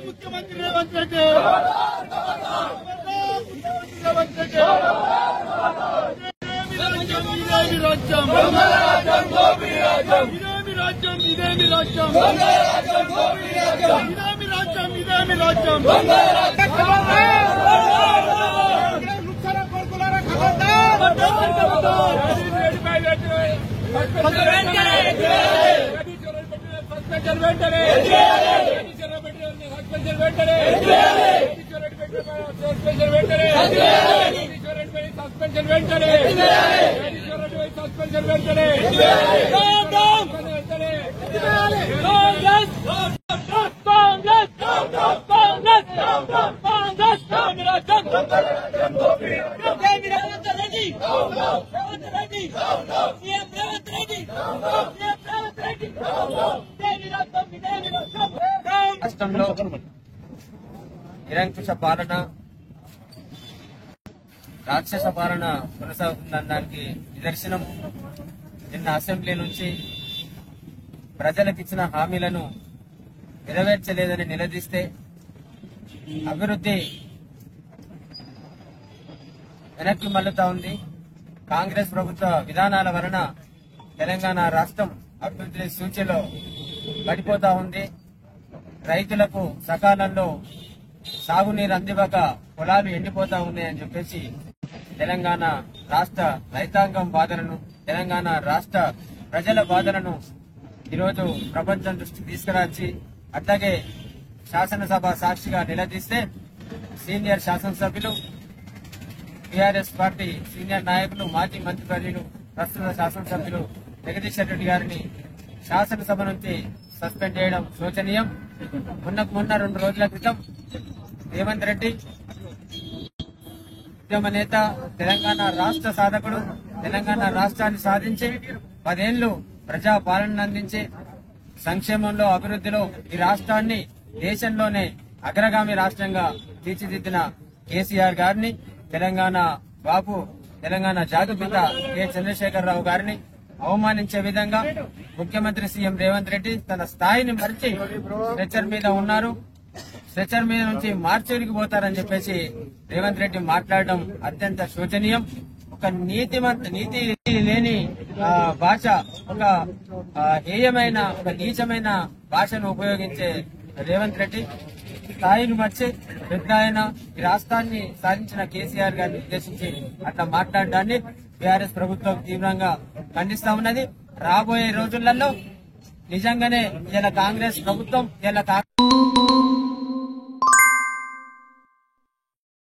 मुख्यमंत्री रेवंत रेड्डी రాష్ట్రంలో నిరంకుశ పాలన రాక్షస పాలన కొనసాగుతుందనడానికి నిదర్శనం నిన్న అసెంబ్లీ నుంచి ప్రజలకిచ్చిన హామీలను నెరవేర్చలేదని నిలదీస్తే అభివృద్ధి వెనక్కి మళ్లుతా ఉంది. కాంగ్రెస్ ప్రభుత్వ విధానాల వలన తెలంగాణ రాష్ట్రం అభివృద్ధి సూచీలో పడిపోతా ఉంది. రైతులకు సకాలంలో సాగునీరు అందివ్వక పొలాలు ఎండిపోతా ఉన్నాయని చెప్పేసి తెలంగాణ రాష్ట్ర రైతాంగం బాధలను, తెలంగాణ రాష్ట్ర ప్రజల బాధలను ఈరోజు ప్రపంచం దృష్టికి తీసుకురాచి అట్లాగే శాసనసభ సాక్షిగా నిలదీస్తే సీనియర్ శాసనసభ్యులు, టీఆర్ఎస్ పార్టీ సీనియర్ నాయకులు, మాజీ మంత్రివర్యులు, ప్రస్తుత శాసనసభ్యులు జగదీష్ రెడ్డి గారిని శాసనసభ నుంచి సస్పెండ్ చేయడం శోచనీయం. మొన్న 2 రోజుల క్రితం రేవంత్ రెడ్డి ఉద్యమ నేత, తెలంగాణ రాష్ట్ర సాధకుడు, తెలంగాణ రాష్ట్రాన్ని సాధించి 10 ఏళ్లు ప్రజా పాలన అందించి సంక్షేమంలో, అభివృద్ధిలో ఈ రాష్ట్రాన్ని దేశంలోనే అగ్రగామి రాష్ట్రంగా తీర్చిదిద్దిన కేసీఆర్ గారిని, తెలంగాణ బాబు, తెలంగాణ జాతిపిత కె చంద్రశేఖరరావు గారిని అవమానించే విధంగా ముఖ్యమంత్రి సీఎం రేవంత్ రెడ్డి తన స్థాయిని మరిచి స్ట్రెచర్ మీద ఉన్నారు. స్ట్రెచర్ మీద నుంచి మార్చేరికి పోతారని చెప్పేసి రేవంత్ రెడ్డి మాట్లాడడం అత్యంత శోచనీయం. ఒక నీతి లేని భాష, ఒక హేయమైన, ఒక నీచమైన భాషను ఉపయోగించే రేవంత్ రెడ్డి స్థాయిని మర్చి పెద్ద ఆయన ఈ రాష్ట్రాన్ని సాధించిన కేసీఆర్ గారిని ఉద్దేశించి అట్లా మాట్లాడడాన్ని టీఆర్ఎస్ ప్రభుత్వం తీవ్రంగా ఖండిస్తా ఉన్నది. రాబోయే రోజులలో నిజంగానే ఇలా కాంగ్రెస్ ప్రభుత్వం